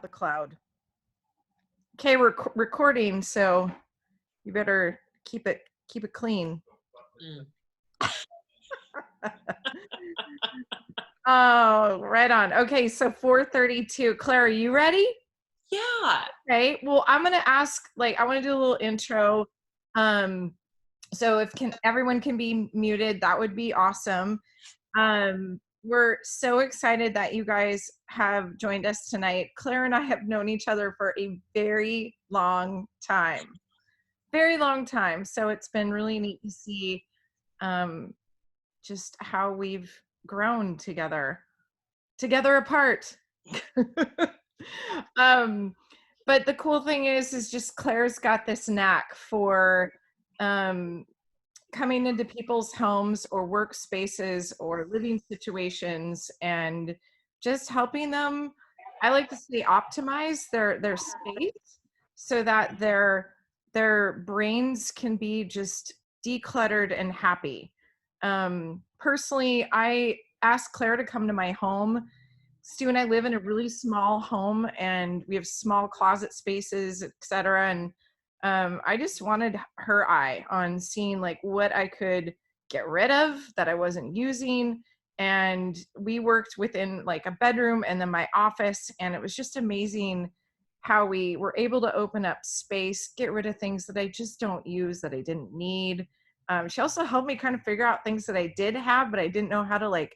the cloud. Okay, we're recording, so you better keep it clean. Oh, right on. Okay, so 4:32. Claire, are you ready? Yeah. Okay. Well, I'm gonna ask, I want to do a little intro. So if everyone can be muted, that would be awesome. We're so excited that you guys have joined us tonight. Claire and I have known each other for a very long time. Very long time. So it's been really neat to see just how we've grown together apart. But the cool thing is just Claire's got this knack for coming into people's homes or workspaces or living situations and just helping them, I like to say, optimize their space so that their brains can be just decluttered and happy. Personally, I asked Claire to come to my home. Stu and I live in a really small home and we have small closet spaces, etc. And I just wanted her eye on seeing what I could get rid of that I wasn't using. And we worked within a bedroom and then my office. And it was just amazing how we were able to open up space, get rid of things that I just don't use, that I didn't need. She also helped me kind of figure out things that I did have, but I didn't know how to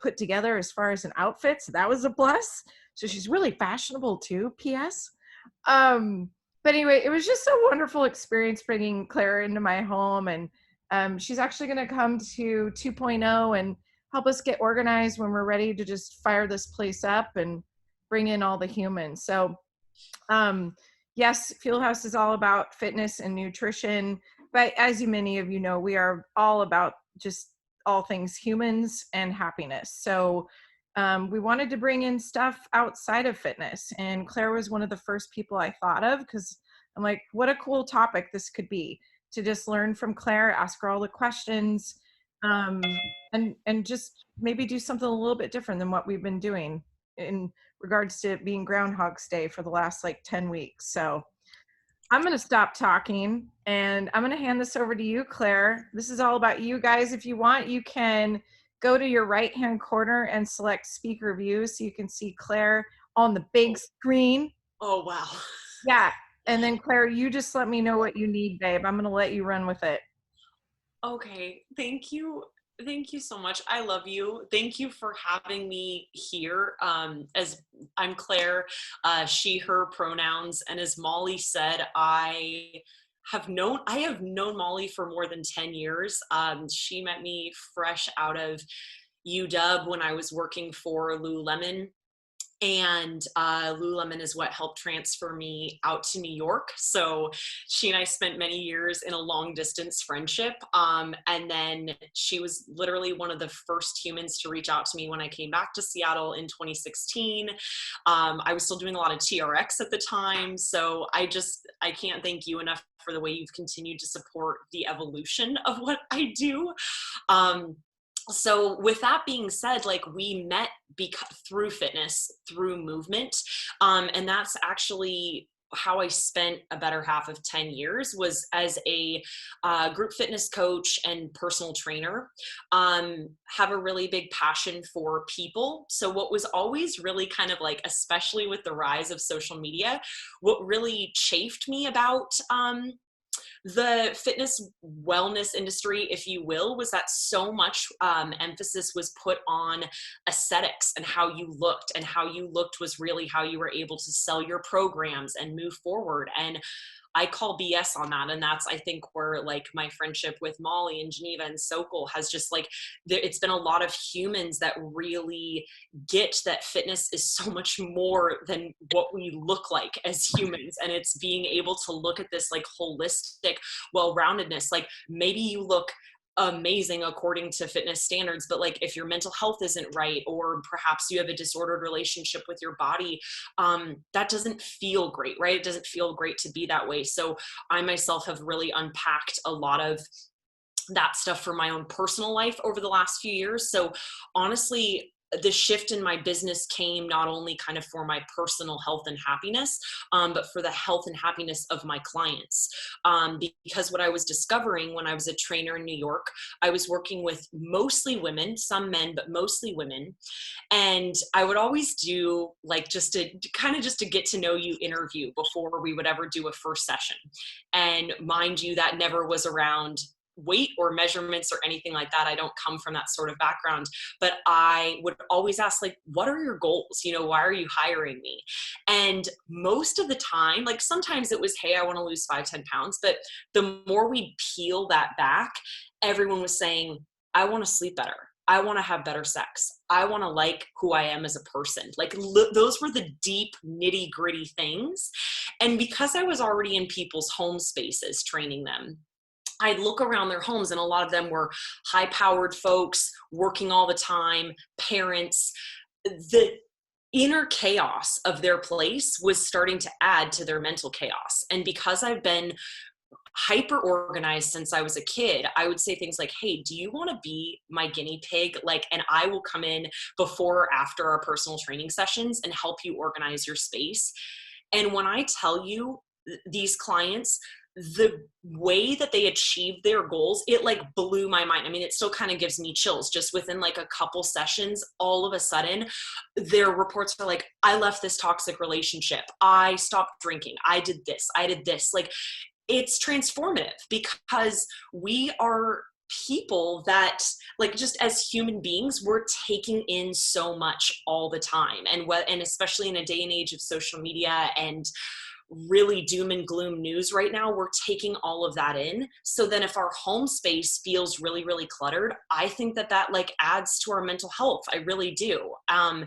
put together as far as an outfit. So that was a plus. So she's really fashionable too, P.S. But anyway, it was just a wonderful experience bringing Claire into my home. And she's actually going to come to 2.0 and help us get organized when we're ready to just fire this place up and bring in all the humans. So yes, Fieldhouse is all about fitness and nutrition. But as many of you know, we are all about just all things humans and happiness. So we wanted to bring in stuff outside of fitness. And Claire was one of the first people I thought of because I'm like, what a cool topic this could be, to just learn from Claire, ask her all the questions, and just maybe do something a little bit different than what we've been doing in regards to being Groundhog's Day for the last 10 weeks. So I'm going to stop talking and I'm going to hand this over to you, Claire. This is all about you guys. If you want, you can go to your right-hand corner and select speaker view so you can see Claire on the big screen. Oh, wow. Yeah. And then Claire, you just let me know what you need, babe. I'm going to let you run with it. Okay. Thank you. Thank you so much. I love you. Thank you for having me here. As I'm Claire, she, her pronouns. And as Molly said, I have known Molly for more than 10 years. She met me fresh out of UW when I was working for Lululemon. And Lululemon is what helped transfer me out to New York. So she and I spent many years in a long distance friendship. And then she was literally one of the first humans to reach out to me when I came back to Seattle in 2016. I was still doing a lot of TRX at the time. So I can't thank you enough for the way you've continued to support the evolution of what I do. So with that being said, we met through fitness, through movement. And that's actually how I spent a better half of 10 years, was as a group fitness coach and personal trainer. Have a really big passion for people. So what was always really kind of especially with the rise of social media, what really chafed me about the fitness wellness industry, if you will, was that so much emphasis was put on aesthetics and how you looked, and how you looked was really how you were able to sell your programs and move forward. And I call BS on that. And that's, I think, where my friendship with Molly and Geneva and Sokol has just it's been a lot of humans that really get that fitness is so much more than what we look like as humans. And it's being able to look at this holistic well-roundedness. Maybe you look amazing according to fitness standards, but if your mental health isn't right, or perhaps you have a disordered relationship with your body, that doesn't feel great, right? It doesn't feel great to be that way. So I myself have really unpacked a lot of that stuff for my own personal life over the last few years. So honestly, the shift in my business came not only kind of for my personal health and happiness, but for the health and happiness of my clients. Because what I was discovering when I was a trainer in New York, I was working with mostly women, some men, but mostly women. And I would always do like just to get to know you interview before we would ever do a first session. And mind you, that never was around weight or measurements or anything like that. I don't come from that sort of background, but I would always ask, like, what are your goals? You know, why are you hiring me? And most of the time, like sometimes it was, hey, I want to lose 5-10 pounds. But the more we peel that back, everyone was saying, I want to sleep better. I want to have better sex. I want to like who I am as a person. Like those were the deep nitty gritty things. And because I was already in people's home spaces training them, I'd look around their homes and a lot of them were high powered folks working all the time, parents. The inner chaos of their place was starting to add to their mental chaos. And because I've been hyper organized since I was a kid, I would say things like, hey, do you want to be my guinea pig? Like, and I will come in before or after our personal training sessions and help you organize your space. And when I tell you, these clients, the way that they achieved their goals, it like blew my mind. I mean, it still kind of gives me chills. Just within like a couple sessions, all of a sudden their reports are like, I left this toxic relationship, I stopped drinking, I did this. Like, it's transformative because we are people that, like, just as human beings, we're taking in so much all the time. And especially in a day and age of social media and really doom and gloom news right now, we're taking all of that in. So then if our home space feels really, really cluttered, I think that like adds to our mental health. I really do. And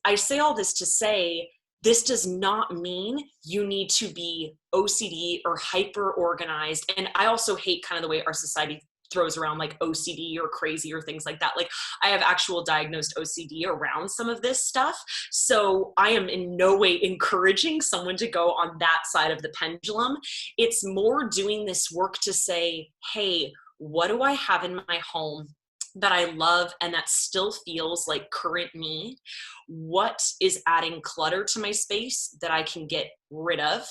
I say all this to say, this does not mean you need to be OCD or hyper organized. And I also hate kind of the way our society throws around like OCD or crazy or things like that. Like, I have actual diagnosed OCD around some of this stuff. So I am in no way encouraging someone to go on that side of the pendulum. It's more doing this work to say, hey, what do I have in my home that I love and that still feels like current me? What is adding clutter to my space that I can get rid of?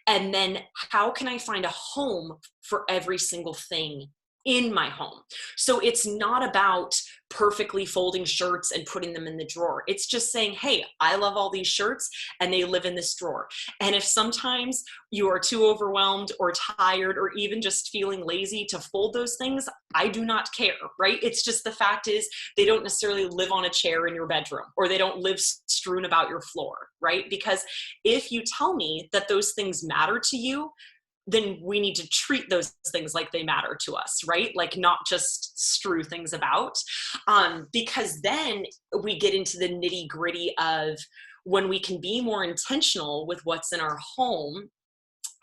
And then how can I find a home for every single thing in my home? So it's not about perfectly folding shirts and putting them in the drawer. It's just saying, hey, I love all these shirts and they live in this drawer. And if sometimes you are too overwhelmed or tired or even just feeling lazy to fold those things, I do not care, right? It's just, the fact is, they don't necessarily live on a chair in your bedroom, or they don't live strewn about your floor, right? Because if you tell me that those things matter to you, then we need to treat those things like they matter to us, right? Like, not just strew things about. Because then we get into the nitty gritty of when we can be more intentional with what's in our home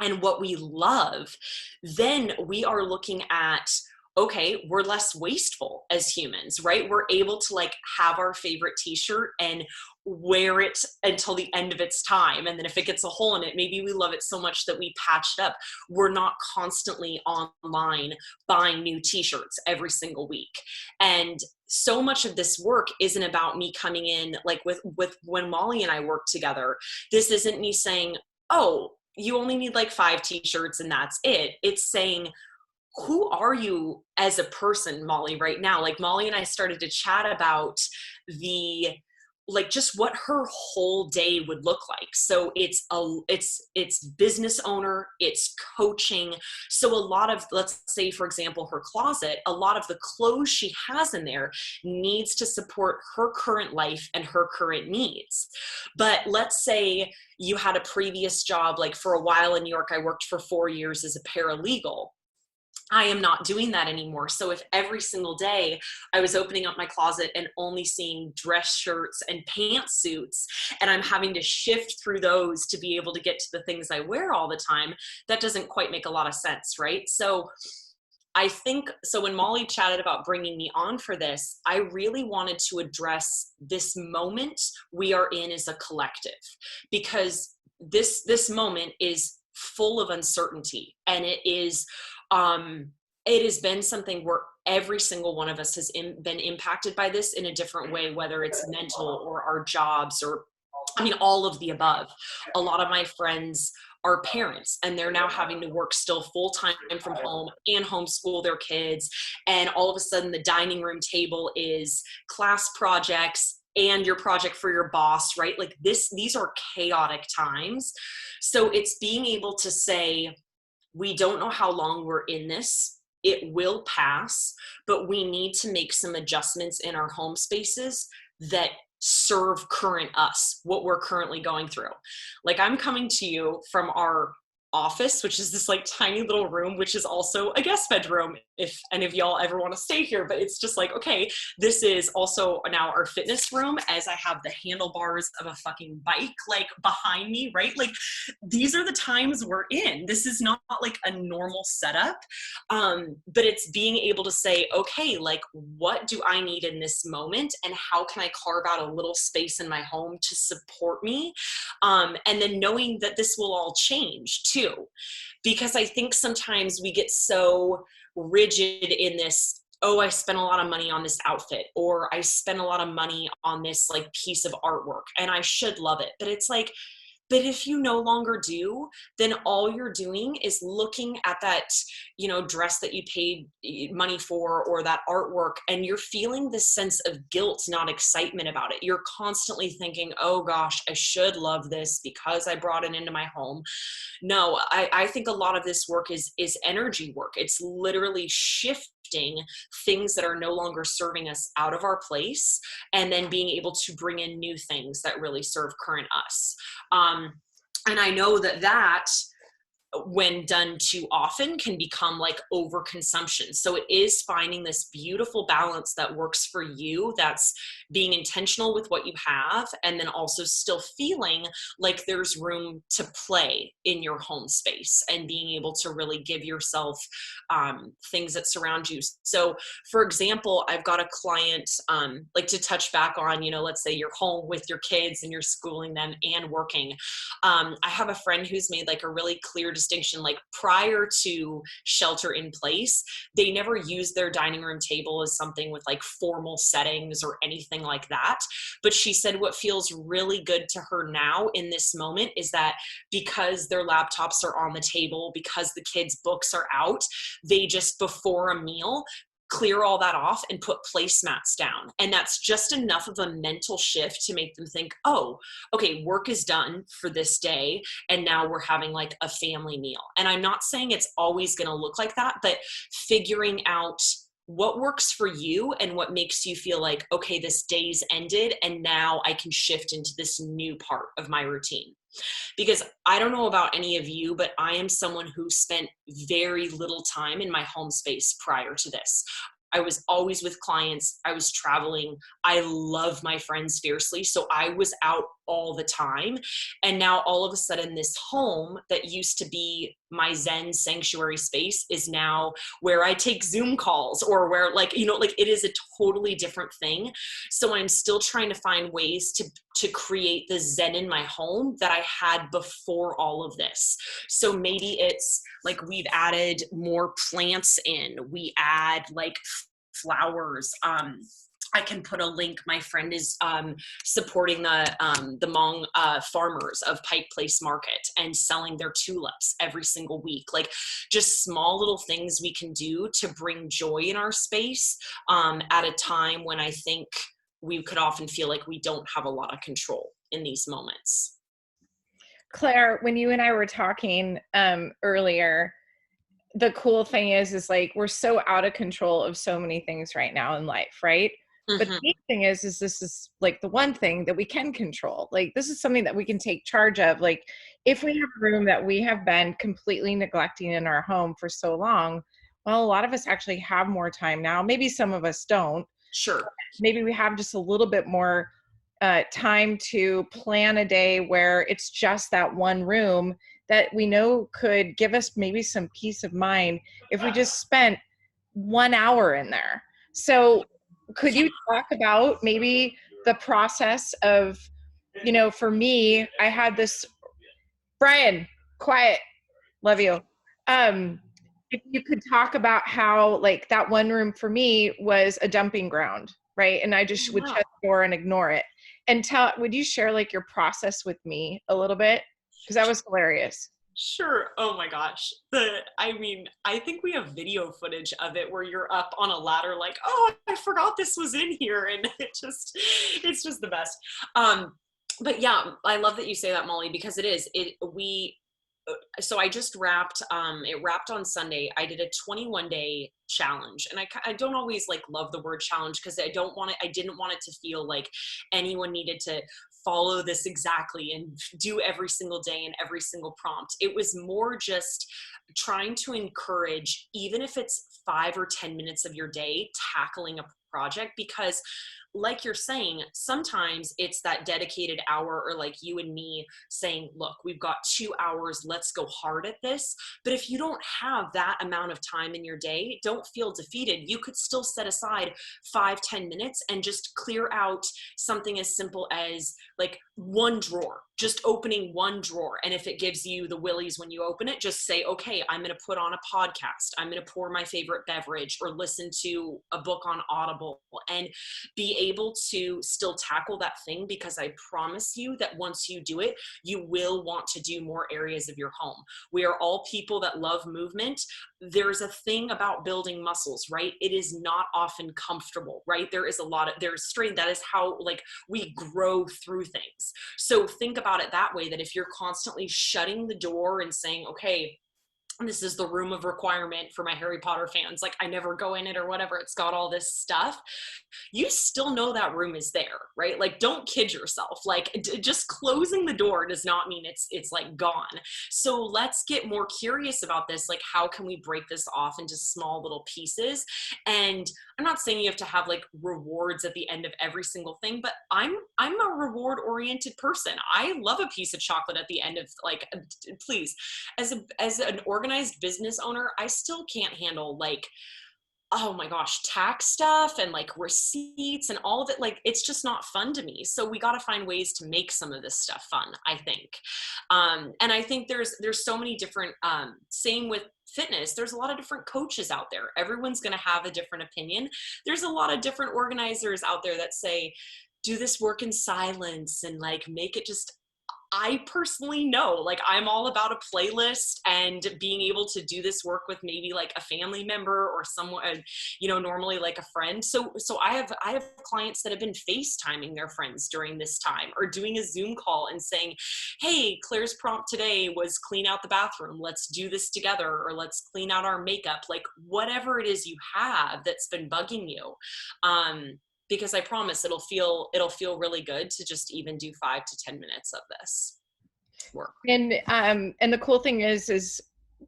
and what we love, then we are looking at, okay, we're less wasteful as humans, right? We're able to like have our favorite t-shirt and wear it until the end of its time. And then if it gets a hole in it, maybe we love it so much that we patch it up. We're not constantly online buying new t-shirts every single week. And so much of this work isn't about me coming in, like with when Molly and I work together, this isn't me saying, oh, you only need like 5 t-shirts and that's it. It's saying, who are you as a person, Molly, right now? Like, Molly and I started to chat about just what her whole day would look like. So it's business owner, it's coaching. So a lot of, let's say, for example, her closet, a lot of the clothes she has in there needs to support her current life and her current needs. But let's say you had a previous job, like for a while in New York, I worked for 4 years as a paralegal. I am not doing that anymore. So if every single day I was opening up my closet and only seeing dress shirts and pantsuits, and I'm having to shift through those to be able to get to the things I wear all the time, that doesn't quite make a lot of sense, right? So I think, so when Molly chatted about bringing me on for this, I really wanted to address this moment we are in as a collective, because this moment is full of uncertainty, and it has been something where every single one of us has been impacted by this in a different way, whether it's mental or our jobs or, I mean, all of the above. A lot of my friends are parents and they're now having to work still full time from home and homeschool their kids. And all of a sudden the dining room table is class projects and your project for your boss, right? Like these are chaotic times. So it's being able to say, we don't know how long we're in this. It will pass, but we need to make some adjustments in our home spaces that serve current us, what we're currently going through. Like I'm coming to you from our office, which is this like tiny little room, which is also a guest bedroom if any of y'all ever want to stay here. But it's just like, okay, this is also now our fitness room, as I have the handlebars of a fucking bike like behind me, right? Like these are the times we're in. This is not like a normal setup. But it's being able to say, okay, like what do I need in this moment, and how can I carve out a little space in my home to support me? And then knowing that this will all change too, because I think sometimes we get so rigid in this, oh, I spent a lot of money on this outfit, or I spent a lot of money on this like piece of artwork and I should love it. But it's like, but if you no longer do, then all you're doing is looking at that, you know, dress that you paid money for, or that artwork, and you're feeling this sense of guilt, not excitement about it. You're constantly thinking, oh gosh, I should love this because I brought it into my home. No, I think a lot of this work is energy work. It's literally shifting things that are no longer serving us out of our place, and then being able to bring in new things that really serve current us. And I know that when done too often can become like overconsumption. So it is finding this beautiful balance that works for you, that's being intentional with what you have, and then also still feeling like there's room to play in your home space and being able to really give yourself things that surround you. So for example, I've got a client, like to touch back on, you know, let's say you're home with your kids and you're schooling them and working. I have a friend who's made like a really clear distinction, like prior to shelter in place, they never used their dining room table as something with like formal settings or anything like that. But she said what feels really good to her now in this moment is that because their laptops are on the table, because the kids' books are out, they just before a meal clear all that off and put placemats down. And that's just enough of a mental shift to make them think, oh, okay, work is done for this day, and now we're having like a family meal. And I'm not saying it's always going to look like that, but figuring out what works for you and what makes you feel like, okay, this day's ended and now I can shift into this new part of my routine. Because I don't know about any of you, but I am someone who spent very little time in my home space prior to this. I was always with clients. I was traveling. I love my friends fiercely. So I was out all the time. And now all of a sudden this home that used to be my Zen sanctuary space is now where I take Zoom calls, or where like, you know, like it is a totally different thing. So I'm still trying to find ways to create the Zen in my home that I had before all of this. So maybe it's like we've added more plants in, we add like flowers. I can put a link. My friend is supporting the Hmong farmers of Pike Place Market and selling their tulips every single week. Like just small little things we can do to bring joy in our space at a time when I think we could often feel like we don't have a lot of control in these moments. Claire, when you and I were talking earlier, the cool thing is like we're so out of control of so many things right now in life, right? But the neat thing is this is like the one thing that we can control. Like this is something that we can take charge of. Like if we have a room that we have been completely neglecting in our home for so long, well, a lot of us actually have more time now. Maybe some of us don't. Sure. Maybe we have just a little bit more time to plan a day where it's just that one room that we know could give us maybe some peace of mind if we just spent 1 hour in there. So could you talk about maybe the process of, you know, for me, I had this, Brian, quiet, love you. if you could talk about how like that one room for me was a dumping ground, right? And I just would Wow. shut the door and ignore it. And would you share like your process with me a little bit? Because that was hilarious. Sure. Oh my gosh. I mean, I think we have video footage of it where you're up on a ladder like, oh, I forgot this was in here. And it's just the best. But yeah, I love that you say that, Molly, because so I just wrapped, it wrapped on Sunday. I did a 21-day challenge, and I don't always like love the word challenge because I didn't want it to feel like anyone needed to follow this exactly and do every single day and every single prompt. It was more just trying to encourage, even if it's 5 or 10 minutes of your day, tackling a project, because like you're saying, sometimes it's that dedicated hour, or like you and me saying, look, we've got 2 hours, let's go hard at this. But if you don't have that amount of time in your day, don't feel defeated. You could still set aside 5-10 minutes and just clear out something as simple as like one drawer, just opening one drawer. And if it gives you the willies when you open it, just say, okay, I'm going to put on a podcast, I'm going to pour my favorite beverage or listen to a book on Audible, and be able to still tackle that thing, because I promise you that once you do it, you will want to do more areas of your home. We are all people that love movement. There's a thing about building muscles, right? It is not often comfortable, right? There's strain. That is how like we grow through things. So think about it that way, that if you're constantly shutting the door and saying, okay, this is the room of requirement for my Harry Potter fans, like I never go in it or whatever, it's got all this stuff, you still know that room is there, right? Like don't kid yourself. Like just closing the door does not mean it's like gone. So let's get more curious about this. Like how can we break this off into small little pieces? And I'm not saying you have to have like rewards at the end of every single thing, but I'm a reward oriented person. I love a piece of chocolate at the end of like, please, as an organized business owner, I still can't handle like, oh my gosh, tax stuff and like receipts and all of it. Like it's just not fun to me. So we got to find ways to make some of this stuff fun, I think. And I think there's so many different, same with fitness, there's a lot of different coaches out there. Everyone's going to have a different opinion. There's a lot of different organizers out there that say, do this work in silence and like make it just, I personally know, like I'm all about a playlist and being able to do this work with maybe like a family member or someone, normally like a friend. So I have clients that have been FaceTiming their friends during this time, or doing a Zoom call and saying, hey, Claire's prompt today was clean out the bathroom. Let's do this together, or let's clean out our makeup, like whatever it is you have that's been bugging you. Because I promise it'll feel really good to just even do 5 to 10 minutes of this work. And the cool thing is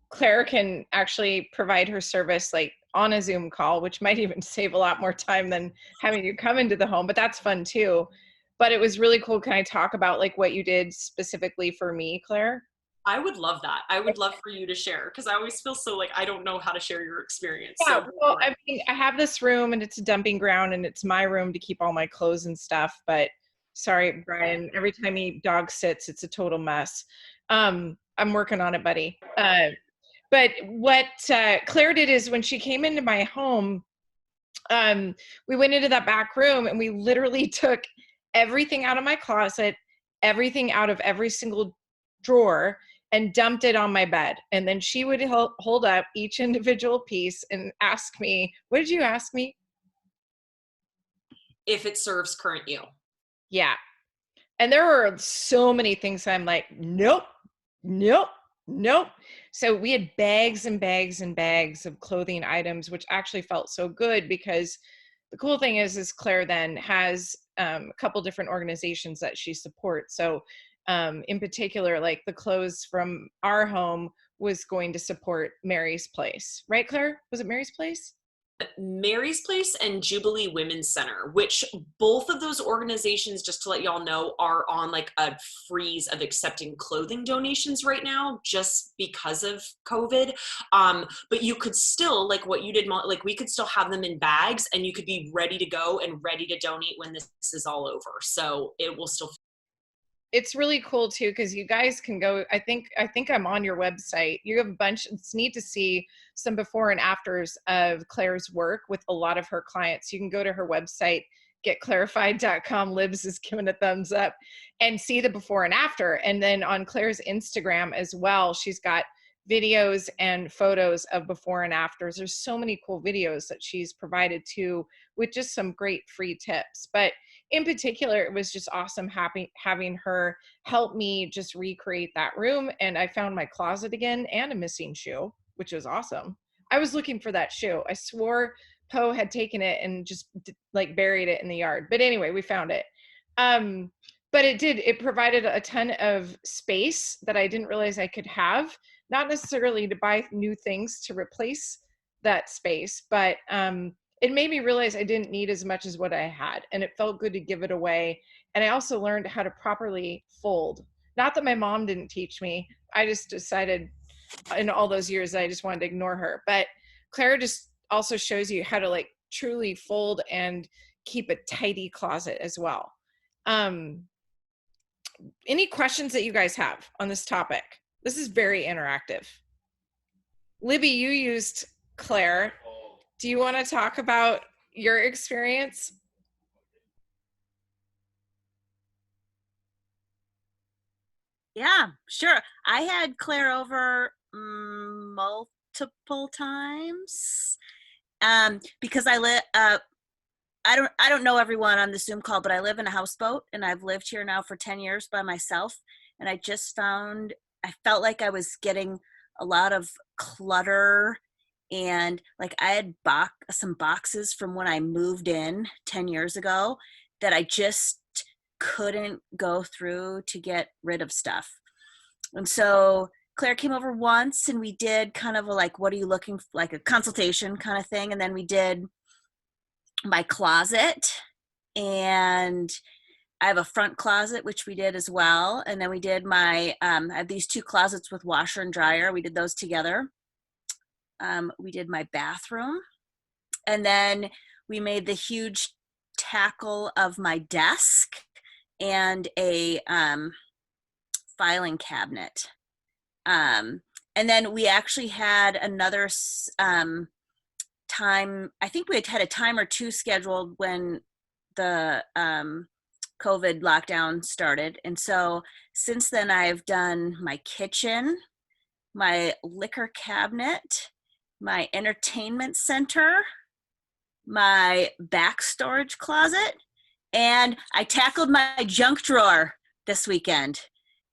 Claire can actually provide her service like on a Zoom call, which might even save a lot more time than having you come into the home, but that's fun too. But it was really cool. Can I talk about like what you did specifically for me, Claire? I would love that. I would love for you to share, because I always feel so like I don't know how to share your experience. Yeah, So well, I mean, I have this room and it's a dumping ground and it's my room to keep all my clothes and stuff. But sorry, Brian, every time he dog sits, it's a total mess. I'm working on it, buddy. But what Claire did is when she came into my home, we went into that back room and we literally took everything out of my closet, everything out of every single drawer, and dumped it on my bed. And then she would hold up each individual piece and ask me, what did you ask me? if it serves current you. Yeah. And there were so many things I'm like, nope, nope, nope. So we had bags and bags and bags of clothing items, which actually felt so good, because the cool thing is Claire then has a couple different organizations that she supports. So in particular, like the clothes from our home was going to support Mary's Place, right, Claire? Was it Mary's Place? Mary's Place and Jubilee Women's Center, which both of those organizations, just to let y'all know, are on like a freeze of accepting clothing donations right now, just because of COVID. But you could still, like what you did, like we could still have them in bags and you could be ready to go and ready to donate when this is all over. So it will still it's really cool too, because you guys can go, I think I'm on your website. You have a bunch. It's neat to see some before and afters of Claire's work with a lot of her clients. You can go to her website, getclarified.com. Libs is giving a thumbs up, and see the before and after. And then on Claire's Instagram as well, she's got videos and photos of before and afters. There's so many cool videos that she's provided too, with just some great free tips. But in particular, it was just awesome having her help me just recreate that room. And I found my closet again and a missing shoe, which was awesome. I was looking for that shoe. I swore Poe had taken it and just like buried it in the yard. But anyway, we found it. But it provided a ton of space that I didn't realize I could have, not necessarily to buy new things to replace that space, but it made me realize I didn't need as much as what I had, and it felt good to give it away. And I also learned how to properly fold. Not that my mom didn't teach me. I just decided in all those years I just wanted to ignore her. But Claire just also shows you how to like truly fold and keep a tidy closet as well. Any questions that you guys have on this topic? This is very interactive. Libby, you used Claire. Do you want to talk about your experience? Yeah, sure. I had Claire over multiple times because I don't know everyone on the Zoom call, but I live in a houseboat and I've lived here now for 10 years by myself. And I felt like I was getting a lot of clutter, and like I had some boxes from when I moved in 10 years ago that I just couldn't go through to get rid of stuff. And so Claire came over once and we did kind of a like, what are you looking for, like a consultation kind of thing. And then we did my closet, and I have a front closet, which we did as well. And then we did I have these two closets with washer and dryer. We did those together. We did my bathroom, and then we made the huge tackle of my desk and a filing cabinet. And then we actually had another time. I think we had a time or two scheduled when the COVID lockdown started. And so since then, I've done my kitchen, my liquor cabinet, my entertainment center, my back storage closet, and I tackled my junk drawer this weekend.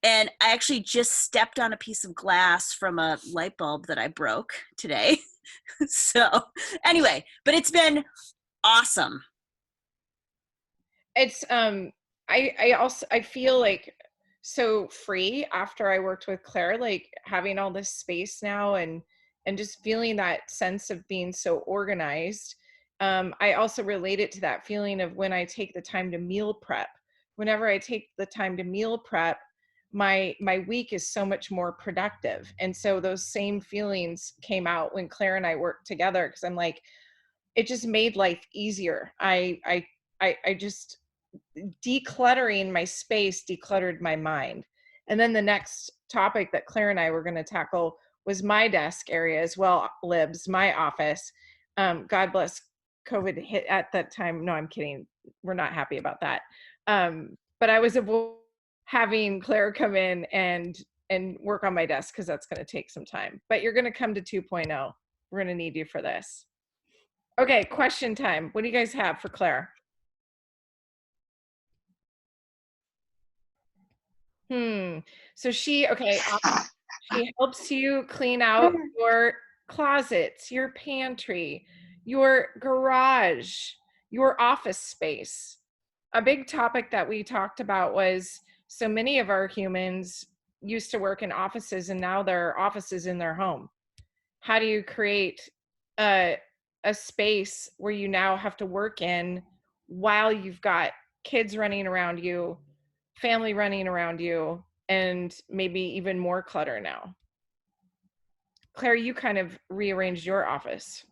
And I actually just stepped on a piece of glass from a light bulb that I broke today. So anyway, but it's been awesome. It's I feel like so free after I worked with Claire, like having all this space now and just feeling that sense of being so organized. I also relate it to that feeling of when I take the time to meal prep. Whenever I take the time to meal prep, my week is so much more productive. And so those same feelings came out when Claire and I worked together, because I'm like, it just made life easier. I just decluttering my space decluttered my mind. And then the next topic that Claire and I were going to tackle was my desk area as well, Libs, my office. God bless, COVID hit at that time. No, I'm kidding. We're not happy about that. But I was avoiding having Claire come in and work on my desk, because that's going to take some time. But you're going to come to 2.0. We're going to need you for this. Okay, question time. What do you guys have for Claire? So she helps you clean out your closets, your pantry, your garage, your office space. A big topic that we talked about was, so many of our humans used to work in offices and now their offices in their home. How do you create a space where you now have to work in while you've got kids running around you, family running around you, and maybe even more clutter now? Claire, you kind of rearranged your office,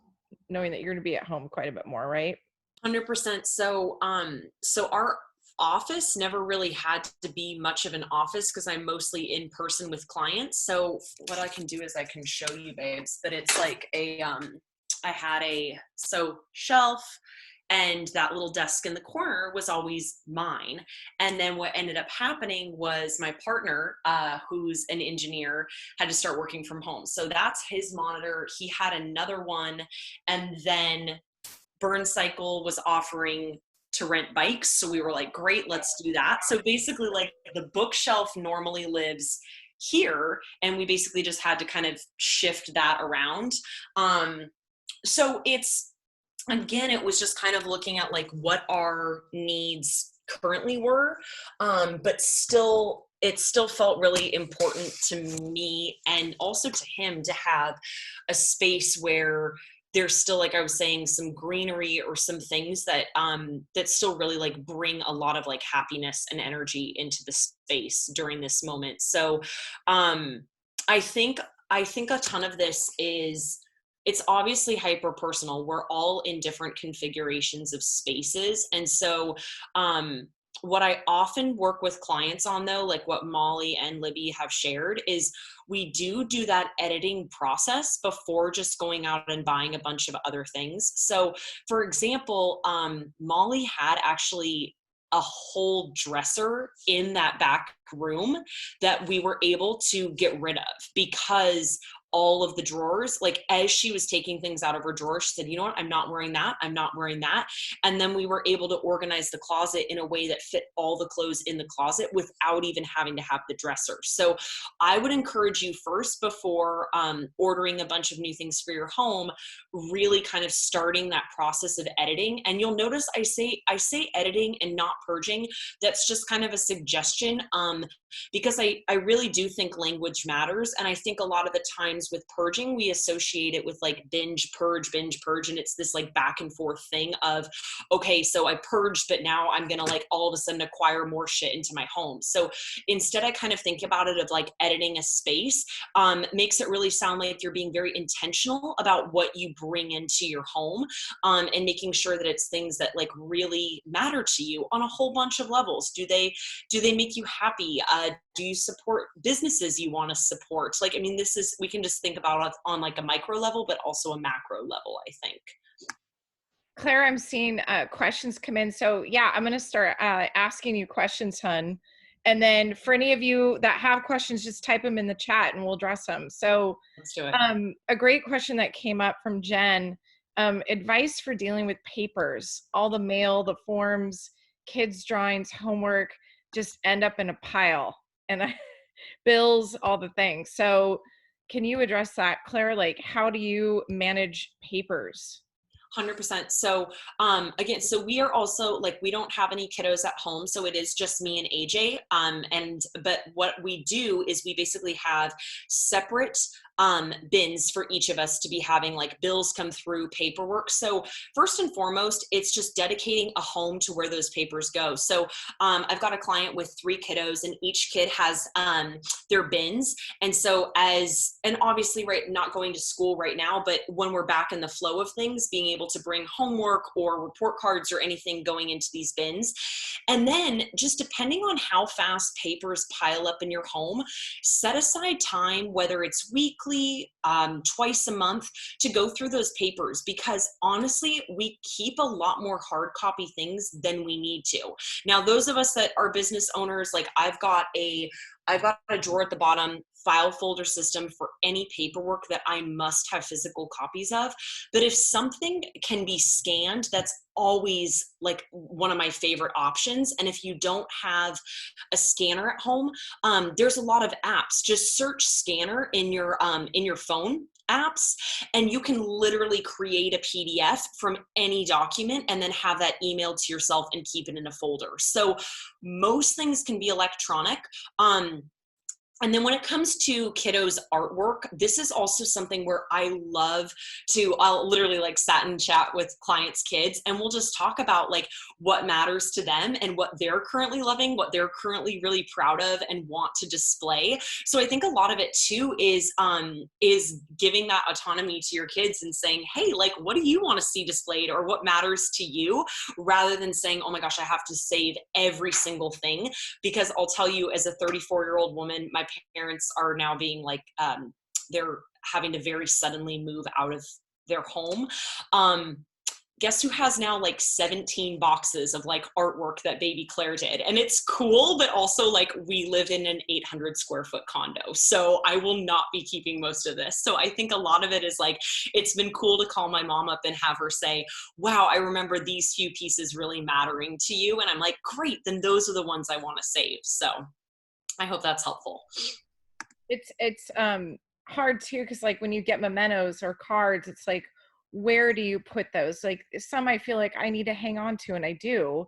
knowing that you're going to be at home quite a bit more, right? 100%. So our office never really had to be much of an office because I'm mostly in person with clients. So what I can do is I can show you, babes, but it's like I had shelf, and that little desk in the corner was always mine. And then what ended up happening was my partner, who's an engineer, had to start working from home. So that's his monitor. He had another one. And then Burn Cycle was offering to rent bikes. So we were like, great, let's do that. So basically, like, the bookshelf normally lives here, and we basically just had to kind of shift that around. So again, it was just kind of looking at like what our needs currently were, but still, it still felt really important to me and also to him to have a space where there's still, like I was saying, some greenery or some things that that still really like bring a lot of like happiness and energy into the space during this moment. So I think a ton of this is, it's obviously hyper personal. We're all in different configurations of spaces. And so what I often work with clients on, though, like what Molly and Libby have shared, is we do that editing process before just going out and buying a bunch of other things. So for example, Molly had actually a whole dresser in that back room that we were able to get rid of, because all of the drawers, like as she was taking things out of her drawer, she said, you know what, I'm not wearing that. I'm not wearing that. And then we were able to organize the closet in a way that fit all the clothes in the closet without even having to have the dresser. So I would encourage you first, before ordering a bunch of new things for your home, really kind of starting that process of editing. And you'll notice I say editing and not purging. That's just kind of a suggestion, because I really do think language matters. And I think a lot of the times with purging, we associate it with like binge purge. And it's this like back and forth thing of, okay, so I purged, but now I'm going to like all of a sudden acquire more shit into my home. So instead, I kind of think about it of like editing a space, makes it really sound like you're being very intentional about what you bring into your home, and making sure that it's things that like really matter to you on a whole bunch of levels. Do they make you happy? Do you support businesses you want to support? Like, I mean, we can just think about it on like a micro level, but also a macro level, I think. Claire, I'm seeing questions come in. So yeah, I'm going to start asking you questions, hun. And then for any of you that have questions, just type them in the chat and we'll address them. So Let's do it. A great question that came up from Jen, advice for dealing with papers, all the mail, the forms, kids' drawings, homework, just end up in a pile, and bills, all the things. So can you address that, Claire? Like, how do you manage papers? 100%. So again, so we are also like, we don't have any kiddos at home, so it is just me and AJ. But what we do is we basically have separate bins for each of us to be having like bills come through, paperwork. So first and foremost, it's just dedicating a home to where those papers go. So I've got a client with 3 kiddos, and each kid has their bins. And so and obviously, right, not going to school right now, but when we're back in the flow of things, being able to bring homework or report cards or anything going into these bins. And then just depending on how fast papers pile up in your home, set aside time, whether it's weekly, twice a month, to go through those papers, because honestly, we keep a lot more hard copy things than we need to. Now, those of us that are business owners, like I've got a drawer at the bottom, file folder system for any paperwork that I must have physical copies of. But if something can be scanned, that's always like one of my favorite options. And if you don't have a scanner at home, there's a lot of apps. Just search scanner in your phone apps, and you can literally create a PDF from any document and then have that emailed to yourself and keep it in a folder. So most things can be electronic. And then when it comes to kiddos artwork, this is also something where I love to, I'll literally like sat and chat with clients' kids, and we'll just talk about like what matters to them and what they're currently loving, what they're currently really proud of and want to display. So I think a lot of it too is giving that autonomy to your kids and saying, hey, like, what do you want to see displayed, or what matters to you, rather than saying, oh my gosh, I have to save every single thing. Because I'll tell you, as a 34-year-old woman, my parents are now being like, they're having to very suddenly move out of their home. Guess who has now like 17 boxes of like artwork that baby Claire did? And it's cool, but also like we live in an 800 square foot condo. So I will not be keeping most of this. So I think a lot of it is like, it's been cool to call my mom up and have her say, wow, I remember these few pieces really mattering to you. And I'm like, great, then those are the ones I want to save. So I hope that's helpful. It's hard too, because like when you get mementos or cards, it's like, where do you put those? Like some I feel like I need to hang on to, and I do.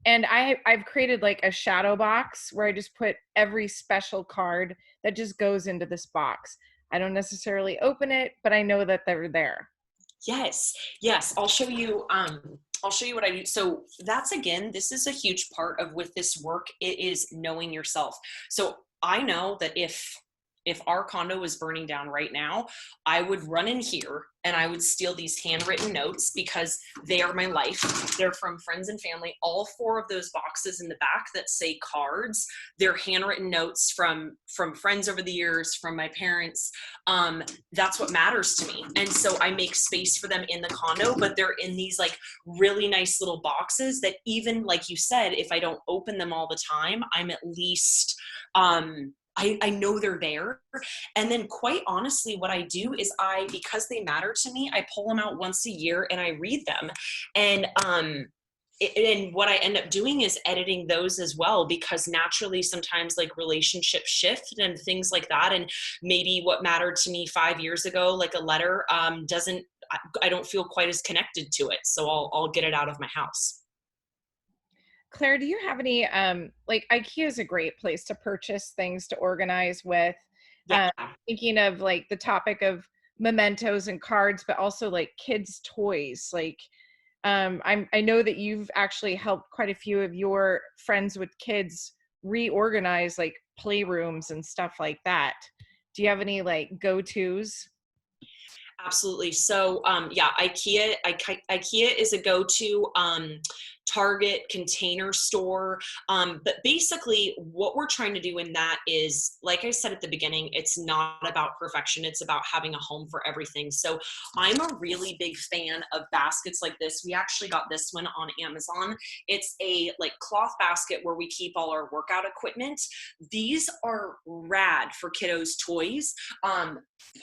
And I've created like a shadow box where I just put every special card that just goes into this box. I don't necessarily open it, but I know that they're there. Yes. I'll show you what I do. So that's, again, this is a huge part of with this work. It is knowing yourself. So I know that if our condo was burning down right now, I would run in here and I would steal these handwritten notes, because they are my life. They're from friends and family. All 4 of those boxes in the back that say cards, they're handwritten notes from friends over the years, from my parents. That's what matters to me. And so I make space for them in the condo, but they're in these like really nice little boxes that, even like you said, if I don't open them all the time, I'm at least, I know they're there. And then quite honestly, what I do is because they matter to me, I pull them out once a year and I read them. And what I end up doing is editing those as well, because naturally sometimes like relationships shift and things like that. And maybe what mattered to me 5 years ago, like a letter, I don't feel quite as connected to it. So I'll get it out of my house. Claire, do you have any, like IKEA is a great place to purchase things to organize with. Yeah. Thinking of like the topic of mementos and cards, but also like kids' toys. Like, I know that you've actually helped quite a few of your friends with kids reorganize like playrooms and stuff like that. Do you have any like go-tos? Absolutely. So IKEA is a go-to. Target, Container Store. But basically what we're trying to do in that is, like I said at the beginning, it's not about perfection. It's about having a home for everything. So I'm a really big fan of baskets like this. We actually got this one on Amazon. It's a like cloth basket where we keep all our workout equipment. These are rad for kiddos' toys.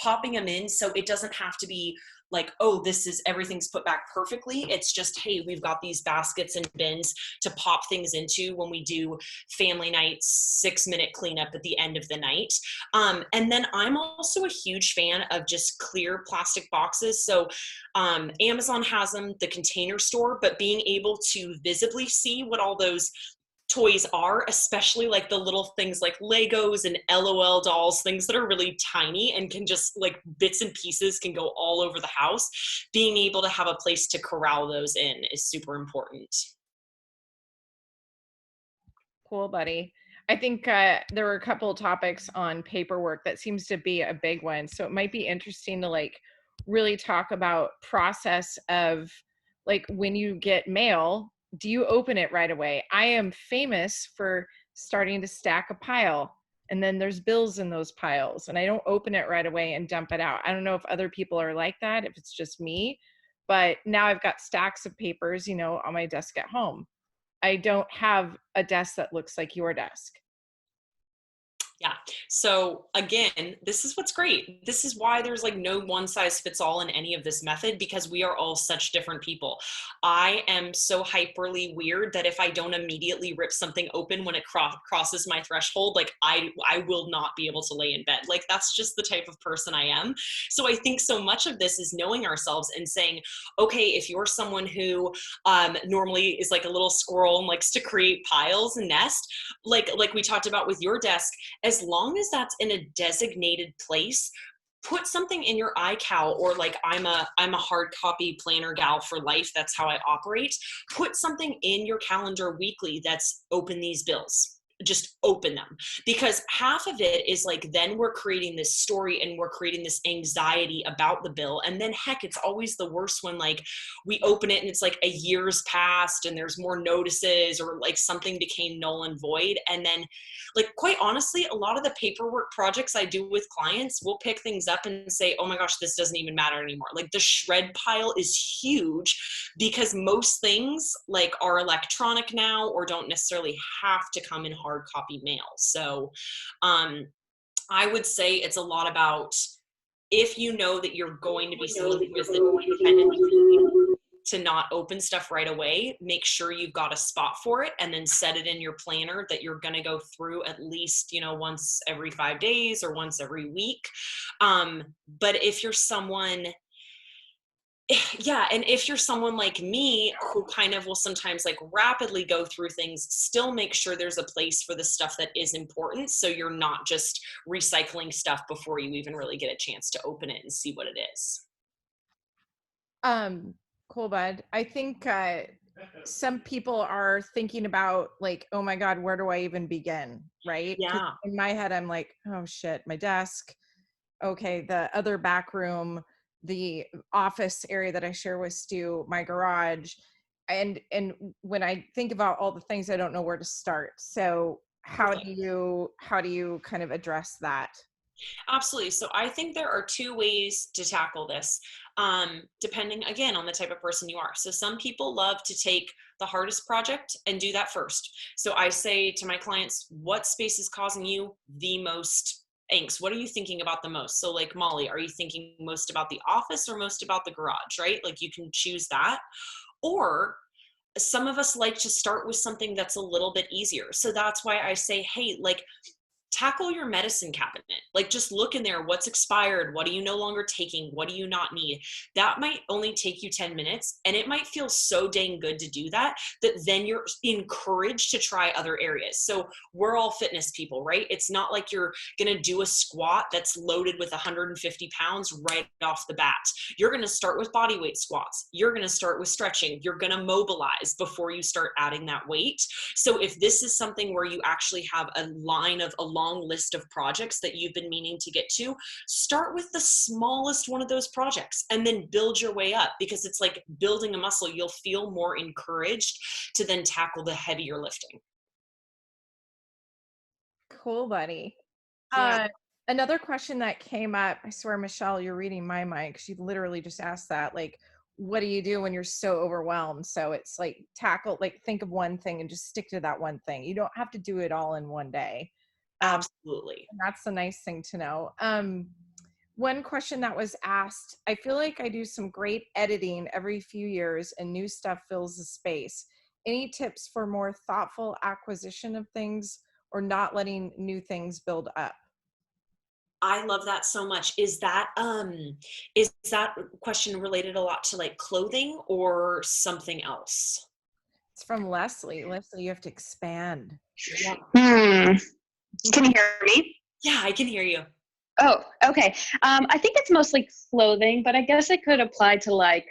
Popping them in so it doesn't have to be like, oh, everything's put back perfectly. It's just, hey, we've got these baskets and bins to pop things into when we do family nights, 6-minute cleanup at the end of the night. And then I'm also a huge fan of just clear plastic boxes. So Amazon has them, the Container Store, but being able to visibly see what all those toys are, especially like the little things like Legos and LOL dolls, things that are really tiny and can just like bits and pieces can go all over the house. Being able to have a place to corral those in is super important. Cool, buddy. I think there were a couple of topics on paperwork that seems to be a big one. So it might be interesting to like really talk about process of like when you get mail, do you open it right away? I am famous for starting to stack a pile, and then there's bills in those piles, and I don't open it right away and dump it out. I don't know if other people are like that, if it's just me, but now I've got stacks of papers, on my desk at home. I don't have a desk that looks like your desk. Yeah. So again, this is what's great. This is why there's like no one size fits all in any of this method, because we are all such different people. I am so hyperly weird that if I don't immediately rip something open when it crosses my threshold, like I will not be able to lay in bed. Like that's just the type of person I am. So I think so much of this is knowing ourselves and saying, okay, if you're someone who normally is like a little squirrel and likes to create piles and nest, like we talked about with your desk, as long as that's in a designated place, put something in your iCal, or like I'm a hard copy planner gal for life. That's how I operate. Put something in your calendar weekly that's open these bills. Just open them, because half of it is like, then we're creating this story and we're creating this anxiety about the bill. And then heck, it's always the worst when like we open it and it's like a year's passed and there's more notices, or like something became null and void. And then like, quite honestly, a lot of the paperwork projects I do with clients will pick things up and say, oh my gosh, this doesn't even matter anymore. Like the shred pile is huge, because most things like are electronic now, or don't necessarily have to come in hard copy mail. So I would say it's a lot about, if you know that you're going to be someone who is the tendency to not open stuff right away, make sure you've got a spot for it, and then set it in your planner that you're going to go through at least, once every 5 days or once every week. But if you're someone, yeah, and if you're someone like me who kind of will sometimes like rapidly go through things, still make sure there's a place for the stuff that is important, so you're not just recycling stuff before you even really get a chance to open it and see what it is. Cool, bud. I think some people are thinking about like, oh my God, where do I even begin? Right? 'Cause Yeah. in my head, I'm like, oh shit, my desk. Okay, the other back room, the office area that I share with Stu, my garage. And when I think about all the things, I don't know where to start. So how do you kind of address that? Absolutely. So I think there are two ways to tackle this, depending again on the type of person you are. So some people love to take the hardest project and do that first. So I say to my clients, what space is causing you the most angst? What are you thinking about the most? So like Molly, are you thinking most about the office or most about the garage, right? Like you can choose that. Or some of us like to start with something that's a little bit easier. So that's why I say, hey, like, tackle your medicine cabinet. Like just look in there, what's expired, what are you no longer taking, what do you not need? That might only take you 10 minutes, and it might feel so dang good to do that, that then you're encouraged to try other areas. So we're all fitness people, right? It's not like you're gonna do a squat that's loaded with 150 pounds right off the bat. You're gonna start with body weight squats, you're gonna start with stretching, you're gonna mobilize before you start adding that weight. So if this is something where you actually have a long list of projects that you've been meaning to get to, start with the smallest one of those projects and then build your way up, because it's like building a muscle. You'll feel more encouraged to then tackle the heavier lifting. Cool, buddy. Yeah. Another question that came up, I swear, Michelle, you're reading my mind, because you literally just asked that. Like, what do you do when you're so overwhelmed? So it's like think of one thing and just stick to that one thing. You don't have to do it all in one day. Absolutely. And that's the nice thing to know. One question that was asked, I feel like I do some great editing every few years and new stuff fills the space. Any tips for more thoughtful acquisition of things, or not letting new things build up? I love that so much. Is that question related a lot to like clothing or something else? It's from Leslie. Leslie, you have to expand. Yeah. Can you hear me? Yeah, I can hear you. Oh, okay. I think it's mostly clothing, but I guess it could apply to like,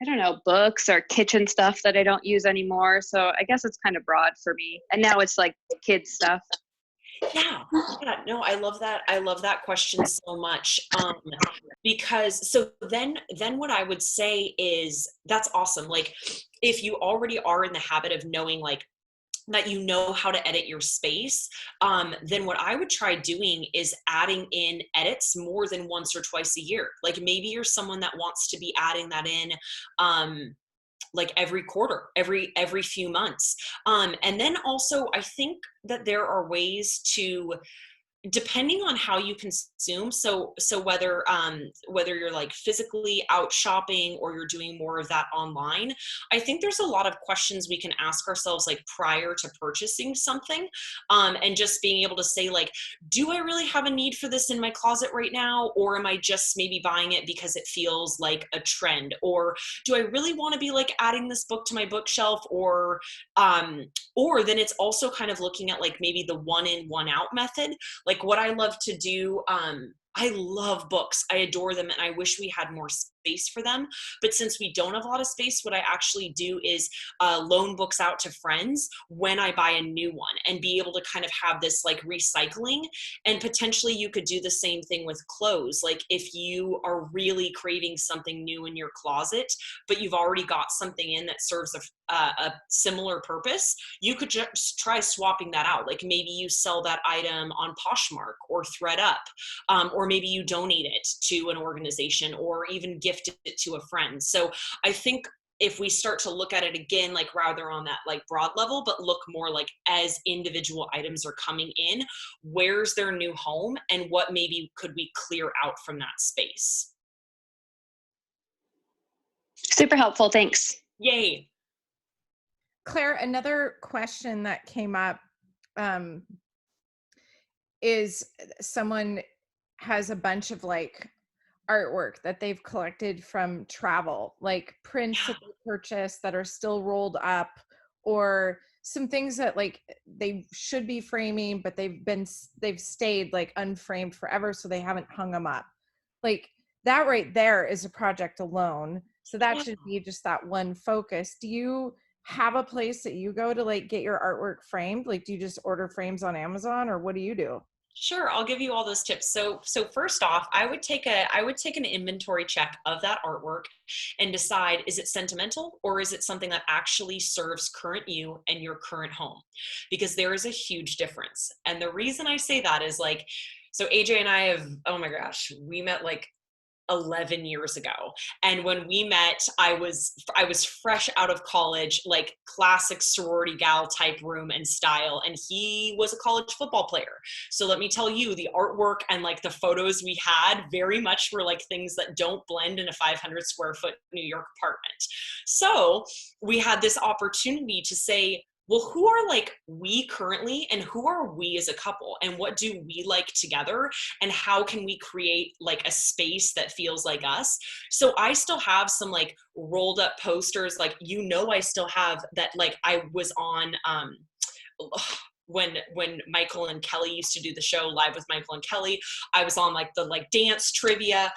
I don't know, books or kitchen stuff that I don't use anymore. So I guess it's kind of broad for me. And now it's like kids stuff. Yeah, no, I love that. I love that question so much. Because so then what I would say is that's awesome. Like if you already are in the habit of knowing like that you know how to edit your space, then what I would try doing is adding in edits more than once or twice a year. Like maybe you're someone that wants to be adding that in like every quarter, every few months. And then also I think that there are ways to depending on how you consume, so whether you're like physically out shopping or you're doing more of that online, I think there's a lot of questions we can ask ourselves like prior to purchasing something, and just being able to say like, do I really have a need for this in my closet right now, or am I just maybe buying it because it feels like a trend, or do I really want to be like adding this book to my bookshelf, or then it's also kind of looking at like maybe the one in one out method. Like what I love to do, I love books. I adore them, and I wish we had more space for them. But since we don't have a lot of space, what I actually do is loan books out to friends when I buy a new one, and be able to kind of have this like recycling. And potentially you could do the same thing with clothes. Like if you are really craving something new in your closet, but you've already got something in that serves a similar purpose, you could just try swapping that out. Like maybe you sell that item on Poshmark or ThreadUp, or maybe you donate it to an organization or even gift it to a friend. So I think if we start to look at it again, like rather on that like broad level, but look more like as individual items are coming in, where's their new home and what maybe could we clear out from that space? Super helpful. Thanks. Yay. Claire, another question that came up is someone has a bunch of like artwork that they've collected from travel, like prints that they purchased that are still rolled up, or some things that like they should be framing, but they've stayed like unframed forever, so they haven't hung them up. Like that right there is a project alone. So that should be just that one focus. Do you have a place that you go to like get your artwork framed? Like, do you just order frames on Amazon, or what do you do? Sure, I'll give you all those tips. So first off, I would take an inventory check of that artwork and decide, is it sentimental or is it something that actually serves current you and your current home? Because there is a huge difference. And the reason I say that is like, so AJ and I have, oh my gosh, we met like 11 years ago. And when we met, I was fresh out of college, like classic sorority gal type room and style. And he was a college football player. So let me tell you, the artwork and like the photos we had very much were like things that don't blend in a 500 square foot New York apartment. So we had this opportunity to say, well, who are like we currently, and who are we as a couple, and what do we like together, and how can we create like a space that feels like us? So I still have some like rolled up posters, like, you know, I still have that, like I was on when Michael and Kelly used to do the show Live with Michael and Kelly, I was on like the like dance trivia.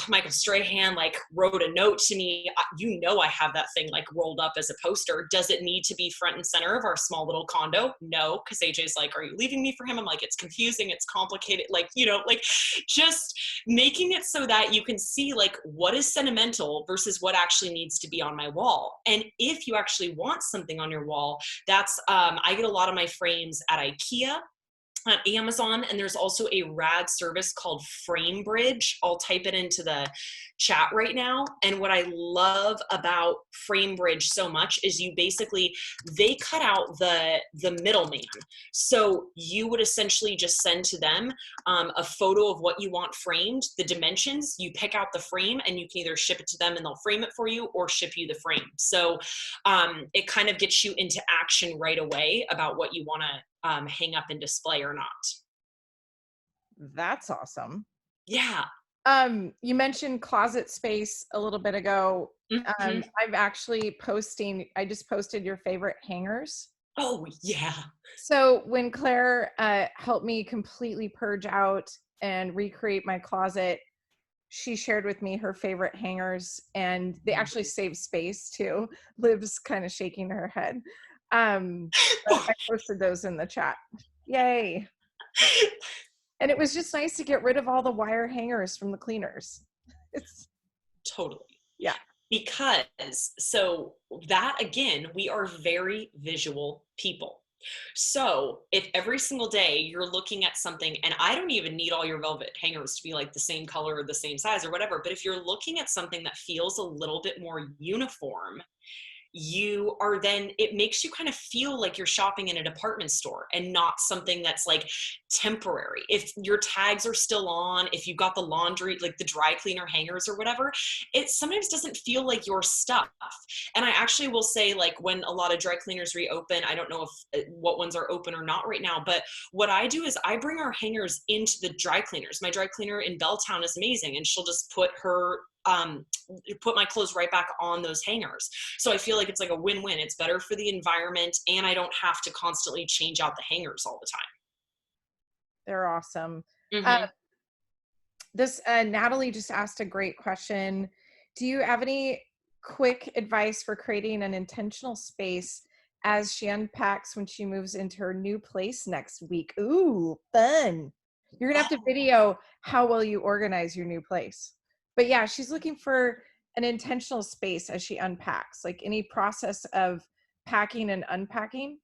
Michael Strahan like wrote a note to me. You know, I have that thing like rolled up as a poster. Does it need to be front and center of our small little condo? No, because AJ's like, are you leaving me for him? I'm like, it's confusing, it's complicated. Like, you know, like just making it so that you can see like what is sentimental versus what actually needs to be on my wall. And if you actually want something on your wall, that's I get a lot of my frames at IKEA, on Amazon, and there's also a rad service called FrameBridge. I'll type it into the chat right now. And what I love about FrameBridge so much is they cut out the middleman. So you would essentially just send to them a photo of what you want framed, the dimensions, you pick out the frame, and you can either ship it to them and they'll frame it for you, or ship you the frame. So it kind of gets you into action right away about what you want to hang up and display or not. That's awesome. Yeah. You mentioned closet space a little bit ago. Mm-hmm. I just posted your favorite hangers. Oh yeah. So when Claire helped me completely purge out and recreate my closet, she shared with me her favorite hangers, and they actually save space too. Liv's kind of shaking her head. But I posted those in the chat. Yay. And it was just nice to get rid of all the wire hangers from the cleaners. It's totally. Yeah. Because so that again, we are very visual people. So if every single day you're looking at something, and I don't even need all your velvet hangers to be like the same color or the same size or whatever, but if you're looking at something that feels a little bit more uniform, you are then, it makes you kind of feel like you're shopping in a department store and not something that's like temporary. If your tags are still on, if you've got the laundry, like the dry cleaner hangers or whatever, it sometimes doesn't feel like your stuff. And I actually will say, like, when a lot of dry cleaners reopen, I don't know if what ones are open or not right now, but what I do is I bring our hangers into the dry cleaners. My dry cleaner in Belltown is amazing, and she'll just put my clothes right back on those hangers. So I feel like it's like a win-win. It's better for the environment, and I don't have to constantly change out the hangers all the time. They're awesome. Mm-hmm. This Natalie just asked a great question. Do you have any quick advice for creating an intentional space as she unpacks when she moves into her new place next week? Ooh, fun. You're gonna have to video how well you organize your new place. But yeah, she's looking for an intentional space as she unpacks, like any process of packing and unpacking.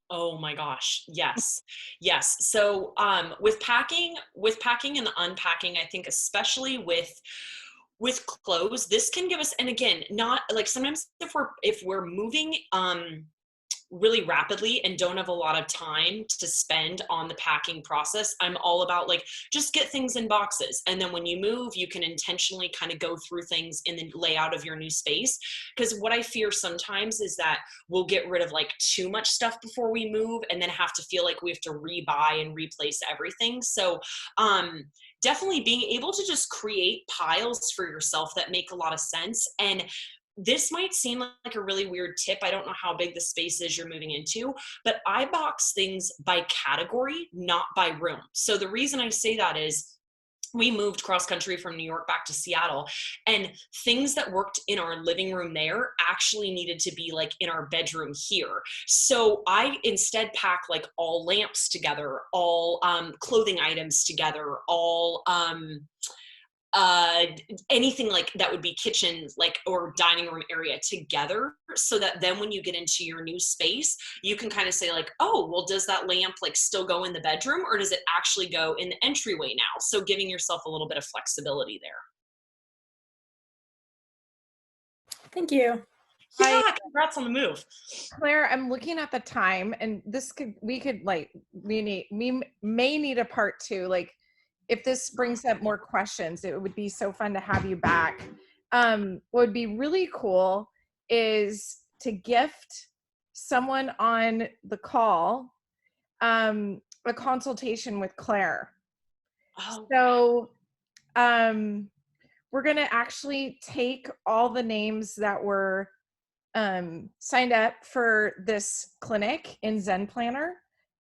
Oh my gosh. Yes. Yes. So with packing and unpacking, I think especially with clothes, this can give us, and again, not like sometimes if we're moving really rapidly and don't have a lot of time to spend on the packing process, I'm all about like, just get things in boxes. And then when you move, you can intentionally kind of go through things in the layout of your new space. Because what I fear sometimes is that we'll get rid of like too much stuff before we move and then have to feel like we have to rebuy and replace everything. So definitely being able to just create piles for yourself that make a lot of sense. And this might seem like a really weird tip. I don't know how big the space is you're moving into, but I box things by category, not by room. So the reason I say that is we moved cross country from New York back to Seattle, and things that worked in our living room there actually needed to be like in our bedroom here. So I instead pack like all lamps together, all clothing items together, all anything like that would be kitchen like or dining room area together, so that then when you get into your new space you can kind of say like, oh well, does that lamp like still go in the bedroom or does it actually go in the entryway now? So giving yourself a little bit of flexibility there. Thank you. Yeah, congrats on the move. Claire, I'm looking at the time, and we may need a part two. Like, if this brings up more questions, it would be so fun to have you back. What would be really cool is to gift someone on the call a consultation with Claire. Oh. So we're going to actually take all the names that were signed up for this clinic in Zen Planner,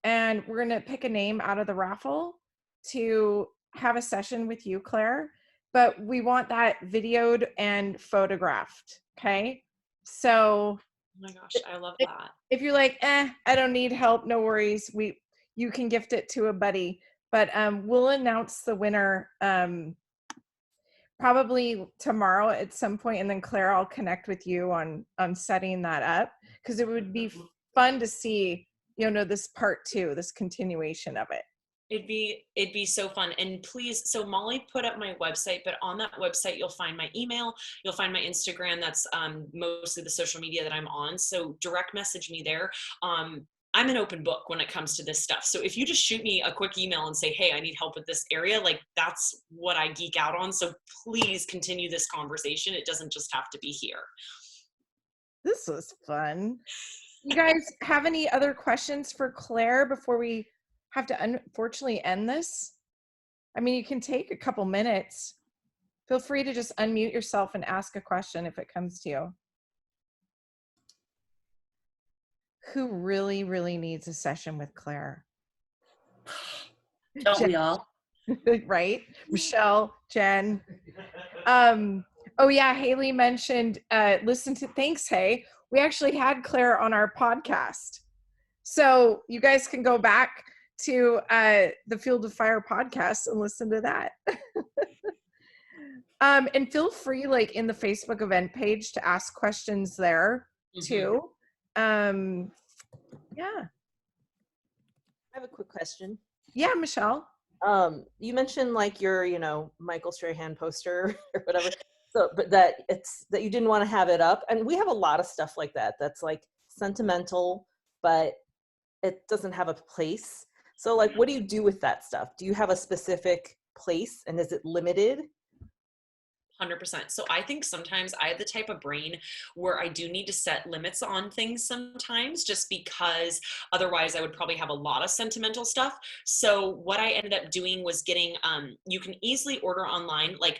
and we're going to pick a name out of the raffle to have a session with you, Claire, but we want that videoed and photographed. Okay. So, oh my gosh, I love that. If you're like, I don't need help, no worries. You can gift it to a buddy, but we'll announce the winner probably tomorrow at some point, and then Claire, I'll connect with you on setting that up, because it would be fun to see, this part two, this continuation of it. It'd be so fun. And please, so Molly put up my website, but on that website you'll find my email, you'll find my Instagram. That's mostly the social media that I'm on, so direct message me there. I'm an open book when it comes to this stuff. So if you just shoot me a quick email and say, hey, I need help with this area, like that's what I geek out on. So please continue this conversation. It doesn't just have to be here. This was fun. You guys have any other questions for Claire before we have to unfortunately end this? I mean, you can take a couple minutes. Feel free to just unmute yourself and ask a question if it comes to you. Who really, really needs a session with Claire? Don't we all? Right? Michelle, Jen. Oh yeah, Haley mentioned, thanks, Hay. We actually had Claire on our podcast. So you guys can go back to the Field of Fire podcast and listen to that. And feel free, like in the Facebook event page, to ask questions there too. Yeah. I have a quick question. Yeah, Michelle. You mentioned like your, Michael Strahan poster or whatever. So, but that you didn't want to have it up. And we have a lot of stuff like that. That's like sentimental, but it doesn't have a place. So like, what do you do with that stuff? Do you have a specific place, and is it limited? 100%. So I think sometimes I have the type of brain where I do need to set limits on things sometimes, just because otherwise I would probably have a lot of sentimental stuff. So what I ended up doing was getting, you can easily order online, like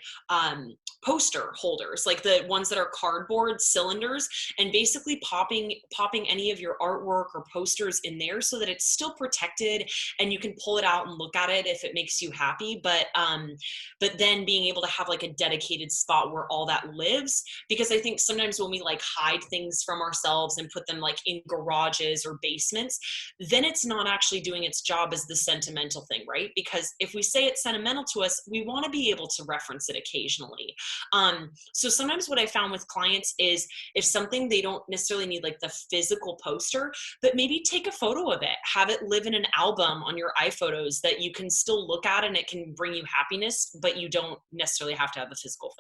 poster holders, like the ones that are cardboard cylinders, and basically popping any of your artwork or posters in there so that it's still protected and you can pull it out and look at it if it makes you happy. But then being able to have like a dedicated spot where all that lives, because I think sometimes when we like hide things from ourselves and put them like in garages or basements, then it's not actually doing its job as the sentimental thing, right? Because if we say it's sentimental to us, we want to be able to reference it occasionally. So sometimes what I found with clients is if something, they don't necessarily need like the physical poster, but maybe take a photo of it, have it live in an album on your iPhotos that you can still look at and it can bring you happiness, but you don't necessarily have to have the physical thing.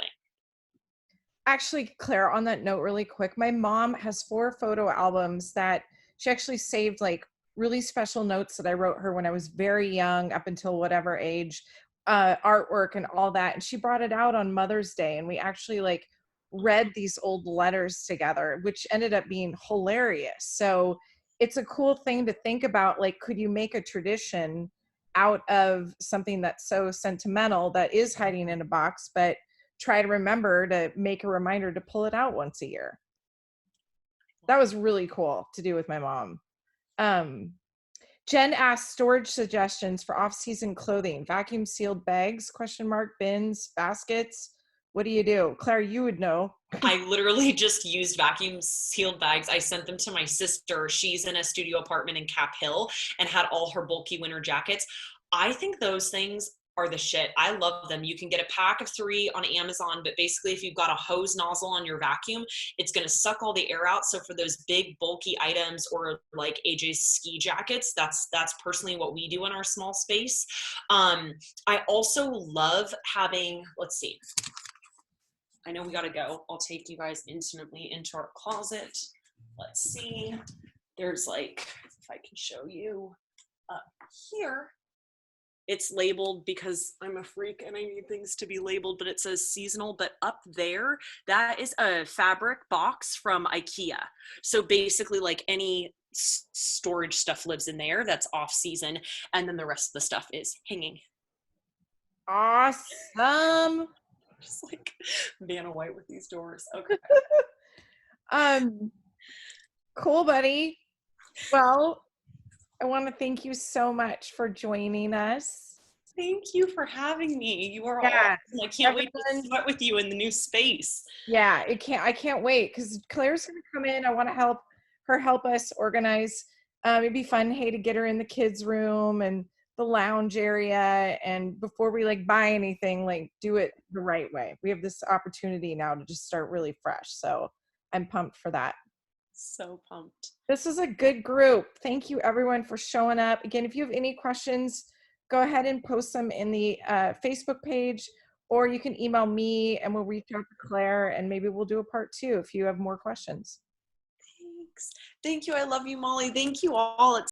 Actually, Claire, on that note really quick, my mom has 4 photo albums that she actually saved, like really special notes that I wrote her when I was very young, up until whatever age, artwork and all that. And she brought it out on Mother's Day, and we actually like read these old letters together, which ended up being hilarious. So it's a cool thing to think about, like, could you make a tradition out of something that's so sentimental that is hiding in a box, but try to remember to make a reminder to pull it out once a year. That was really cool to do with my mom. Jen asked storage suggestions for off-season clothing, vacuum sealed bags, ? Bins, baskets. What do you do? Claire, you would know. I literally just used vacuum sealed bags. I sent them to my sister. She's in a studio apartment in Cap Hill and had all her bulky winter jackets. I think those things are the shit. I love them. You can get a pack of 3 on Amazon, but basically if you've got a hose nozzle on your vacuum, it's going to suck all the air out. So for those big bulky items, or like AJ's ski jackets, that's personally what we do in our small space. I also love having, let's see, I know we got to go. I'll take you guys intimately into our closet. Let's see. There's like, if I can show you up here, it's labeled because I'm a freak and I need things to be labeled, but it says seasonal. But up there, that is a fabric box from IKEA. So basically like any storage stuff lives in there that's off season. And then the rest of the stuff is hanging. Awesome. Just like Vanna White with these doors. Okay. Cool, buddy. Well, I want to thank you so much for joining us. Thank you for having me. You are Yeah, awesome. I can't wait to sweat with you in the new space. Yeah, I can't wait, because Claire's gonna come in. I want to help us organize. It'd be fun, hey, to get her in the kids' room and the lounge area, and before we like buy anything, like do it the right way. We have this opportunity now to just start really fresh. So I'm pumped for that. So pumped. This is a good group. Thank you everyone for showing up. Again, if you have any questions, go ahead and post them in the Facebook page, or you can email me and we'll reach out to Claire and maybe we'll do a part 2 if you have more questions. Thanks. Thank you. I love you, Molly. Thank you all. It's